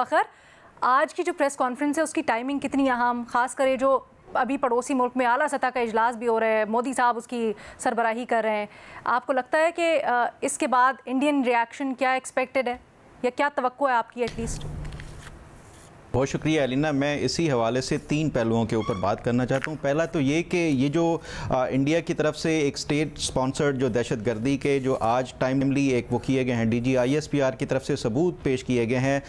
फ़खर, आज की जो प्रेस कॉन्फ्रेंस है उसकी टाइमिंग कितनी अहम, खास करे जो अभी पड़ोसी मुल्क में आला सतह का इजलास भी हो रहा है, मोदी साहब उसकी सरबराही कर रहे हैं, आपको लगता है कि इसके बाद इंडियन रिएक्शन क्या एक्सपेक्टेड है या क्या तवक्को है आपकी एटलीस्ट? बहुत शुक्रिया एलिना। मैं इसी हवाले से 3 पहलुओं के ऊपर बात करना चाहता हूँ। पहला तो ये कि ये जो इंडिया की तरफ से एक स्टेट स्पॉन्सर्ड जो दहशतगर्दी के जो आज टाइमली एक वो किए गए हैं, DGISPR की तरफ से सबूत पेश किए गए हैं,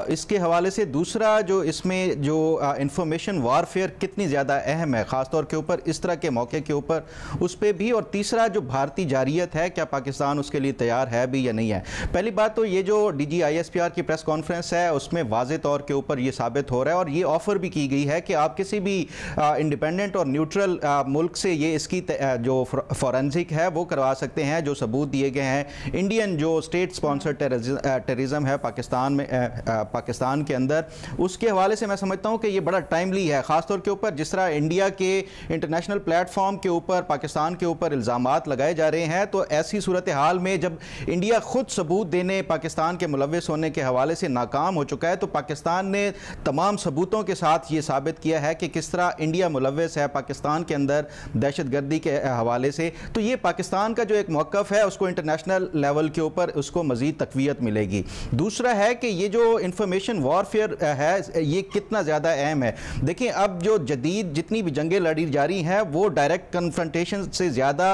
इसके हवाले से दूसरा जो इसमें जो इंफॉर्मेशन वारफेयर कितनी ज़्यादा अहम है ख़ास तौर के ऊपर इस तरह के मौके के ऊपर, उस पर भी, और तीसरा जो भारतीय जारियत है, क्या पाकिस्तान उसके लिए तैयार है भी या नहीं है। पहली बात तो ये जो DGISPR की प्रेस कॉन्फ्रेंस है उसमें वाज़े तौर के ऊपर ये साबित हो रहा है और ये ऑफर भी की गई है कि आप किसी भी इंडिपेंडेंट और न्यूट्रल मुल्क से ये इसकी जो फॉरेंसिक है वो करवा सकते हैं, जो सबूत दिए गए हैं। इंडियन जो स्टेट स्पॉन्सर टेररिज्म है पाकिस्तान में, पाकिस्तान के अंदर, उसके हवाले से मैं समझता हूँ कि ये बड़ा टाइमली है, ख़ासतौर के ऊपर जिस तरह इंडिया के इंटरनेशनल प्लेटफॉर्म के ऊपर पाकिस्तान के ऊपर इल्ज़ामात लगाए जा रहे हैं। तो ऐसी सूरत हाल में जब इंडिया खुद सबूत देने पाकिस्तान के मुलव्विस होने के हवाले से नाकाम हो चुका है, तो पाकिस्तान ने तमाम सबूतों के साथ ये साबित किया है कि किस तरह इंडिया मुलव्विस है पाकिस्तान के अंदर दहशतगर्दी के हवाले से। तो ये पाकिस्तान का जो एक मौक़िफ़ है उसको इंटरनेशनल लेवल के ऊपर उसको मज़ीद तक़वियत मिलेगी। दूसरा है कि ये जो इंफॉर्मेशन वॉरफेयर है ये कितना ज़्यादा अहम है। देखिए, अब जो जदीद जितनी भी जंगें लड़ी जा रही हैं वो डायरेक्ट कन्फ्रंटेशन से ज़्यादा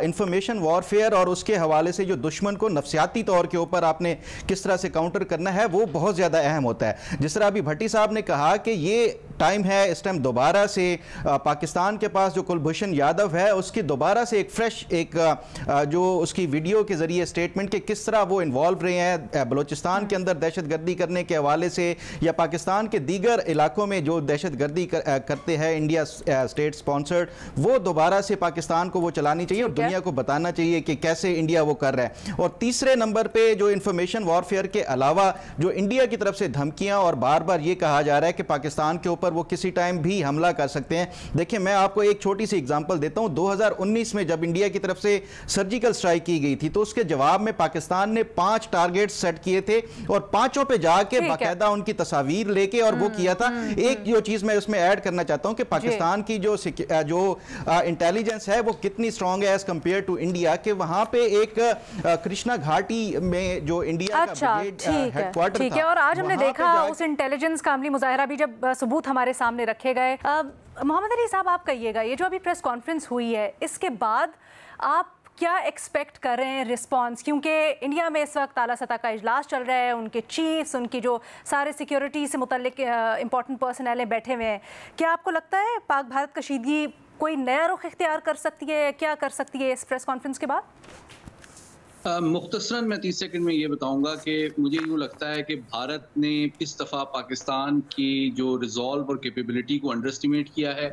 इंफॉर्मेशन वॉरफेयर और उसके हवाले से जो दुश्मन को नफसियाती तौर के ऊपर आपने किस तरह से काउंटर करना है वो बहुत ज़्यादा अहम होता है। जिस तरह अभी भट्टी साहब ने कहा कि ये टाइम है इस टाइम दोबारा से पाकिस्तान के पास जो कुलभूषण यादव है उसकी दोबारा से एक फ्रेश एक जो उसकी वीडियो के ज़रिए स्टेटमेंट के किस तरह वो इन्वॉल्व रहे हैं बलूचिस्तान के अंदर दहशतगर्दी करने के हवाले से या पाकिस्तान के दीगर इलाकों में जो दहशतगर्दी करते हैं इंडिया स्टेट स्पॉन्सर्ड, वो दोबारा से पाकिस्तान को वो चलानी चाहिए और दुनिया को बताना चाहिए कि कैसे इंडिया वो कर रहा है। और तीसरे नंबर पर जो इंफॉर्मेशन वॉरफेयर के अलावा जो इंडिया की तरफ से धमकियाँ और बार बार ये कहा जा रहा है कि पाकिस्तान के ऊपर वो किसी टाइम भी हमला कर सकते हैं। देखिए, मैं आपको एक छोटी सी एग्जांपल देता हूं। 2019 में जब इंडिया की तरफ से सर्जिकल स्ट्राइक की गई थी तो उसके जवाब में पाकिस्तान ने 5 टारगेट्स सेट किए थे और 5ओं पे जाके बाकायदा उनकी तस्वीर लेके और वो किया था। एक जो चीज मैं उसमें ऐड करना चाहता हूं कि पाकिस्तान की जो इंटेलिजेंस है वो कितनी स्ट्रांग है एज कंपेयर टू इंडिया, के वहां पे एक कृष्णा घाटी में जो इंडिया का हेडक्वार्टर था, और आज हमने देखा उस इंटेलिजेंस का अमली मुजाहरा भी जब सबूत हमारे सामने रखे गए। मोहम्मद अली साहब, आप कहिएगा, ये जो अभी प्रेस कॉन्फ्रेंस हुई है इसके बाद आप क्या एक्सपेक्ट कर रहे हैं रिस्पांस, क्योंकि इंडिया में इस वक्त आला सतह का इजलास चल रहा है, उनके चीफ्स, उनकी जो सारे सिक्योरिटी से मुतल्लिक इंपॉर्टेंट पर्सनल बैठे हुए हैं, क्या आपको लगता है पाक भारत कशीदगी कोई नया रुख इख्तियार कर सकती है, क्या कर सकती है इस प्रेस कॉन्फ्रेंस के बाद? मुख्तसरन मैं 30 सेकंड में ये बताऊंगा कि मुझे यूँ लगता है कि भारत ने इस दफ़ा पाकिस्तान की जो रिजॉल्व और कैपेबिलिटी को अंडर एस्टिमेट किया है,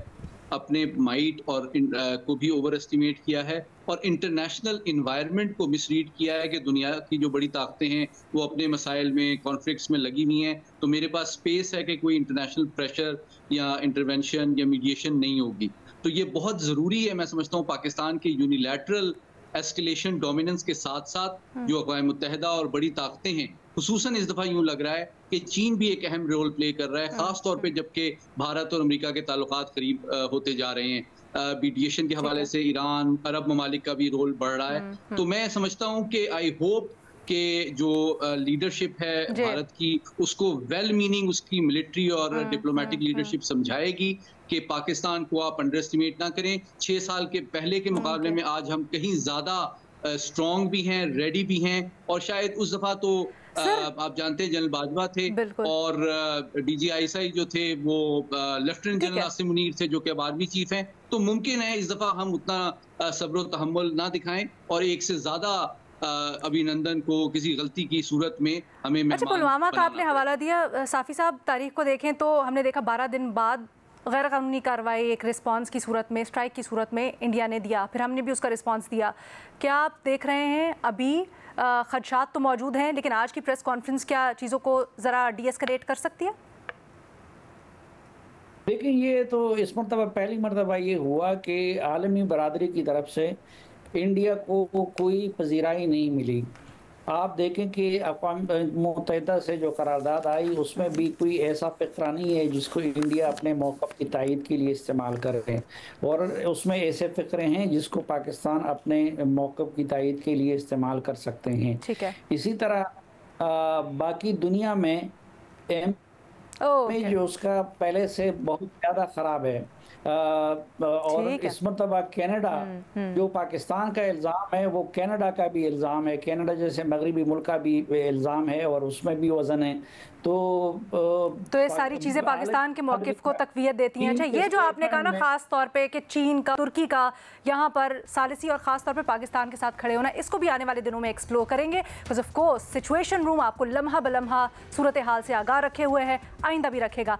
अपने माइट और को भी ओवर एस्टिमेट किया है और इंटरनेशनल इन्वायरमेंट को मिसरीड किया है कि दुनिया की जो बड़ी ताकतें हैं वो अपने मसाइल में कॉन्फ्लिक्ट्स में लगी हुई हैं, तो मेरे पास स्पेस है कि कोई इंटरनेशनल प्रेशर या इंटरवेंशन या मीडिएशन नहीं होगी। तो ये बहुत ज़रूरी है, मैं समझता हूँ, पाकिस्तान के यूनिलैटरल एस्केलेशन डोमिनेंस के साथ साथ जो अक़वाम मुत्तहिदा और बड़ी ताकतें हैं, खुसूसन इस दफ़ा यूँ लग रहा है कि चीन भी एक अहम रोल प्ले कर रहा है, ख़ास तौर पे जबकि भारत और अमेरिका के ताल्लुकात करीब होते जा रहे हैं। मीडिएशन के हवाले से ईरान, अरब ममालिक का भी रोल बढ़ रहा है। तो मैं समझता हूँ कि आई होप कि जो लीडरशिप है भारत की उसको वेल मीनिंग उसकी मिलिट्री और डिप्लोमेटिक लीडरशिप समझाएगी कि पाकिस्तान को आप अंडर एस्टिमेट ना करें। 6 साल के पहले के मुकाबले में आज हम कहीं ज़्यादा स्ट्रॉन्ग भी हैं, रेडी भी हैं और शायद उस दफ़ा तो आप जानते हैं जनरल बाजवा थे और DGISI जो थे वो लेफ्टिनेंट जनरल आसिम मुनीर थे जो कि अब आर्मी चीफ हैं। तो मुमकिन है इस दफ़ा हम उतना सब्र व तहम्मुल ना दिखाएं और एक से ज़्यादा अभिनंदन को किसी गलती की सूरत में हमें अच्छा, पुलवामा का आपने हवाला दिया, साफ़ी साहब, तारीख को देखें तो हमने देखा 12 दिन बाद गैर कानूनी कार्रवाई एक रिस्पांस की सूरत में, स्ट्राइक की सूरत में इंडिया ने दिया, फिर हमने भी उसका रिस्पांस दिया। क्या आप देख रहे हैं अभी खदशात तो मौजूद हैं, लेकिन आज की प्रेस कॉन्फ्रेंस क्या चीज़ों को ज़रा डीएस्केलेट कर सकती है? देखिए, ये तो इस मरतबा पहली मरतबा ये हुआ कि आलमी बरादरी की तरफ से इंडिया को कोई पजीराई नहीं मिली आप देखें कि अक़वाम मुत्तहिदा से जो करारदाद आई उसमें भी कोई ऐसा फ़िक्रा नहीं है जिसको इंडिया अपने मौक़िफ़ की तायीद के लिए इस्तेमाल करे, और उसमें ऐसे फ़िक्रे हैं जिसको पाकिस्तान अपने मौक़िफ़ की तायीद के लिए इस्तेमाल कर सकते हैं। ठीक है। इसी तरह बाकी दुनिया में जो उसका पहले से बहुत ज़्यादा ख़राब है, और इस मरतबा कनाडा जो पाकिस्तान का इल्ज़ाम है वो कनाडा का भी इल्ज़ाम है, कनाडा जैसे मगरबी मुल्क का भी इल्ज़ाम है और उसमें भी वज़न है। तो ये सारी चीज़ें पाकिस्तान के मौक़िफ़ को तक़वियत देती हैं। अच्छा, ये जो आपने कहा ना ख़ास तौर पे कि चीन का, तुर्की का यहाँ पर सालिसी और ख़ास तौर पे पाकिस्तान के साथ खड़े होना, इसको भी आने वाले दिनों में एक्सप्लोर करेंगे। Because of course situation room आपको लम्हा बलम्हा सूरत हाल से आगाह रखे हुए है, आइंदा भी रखेगा।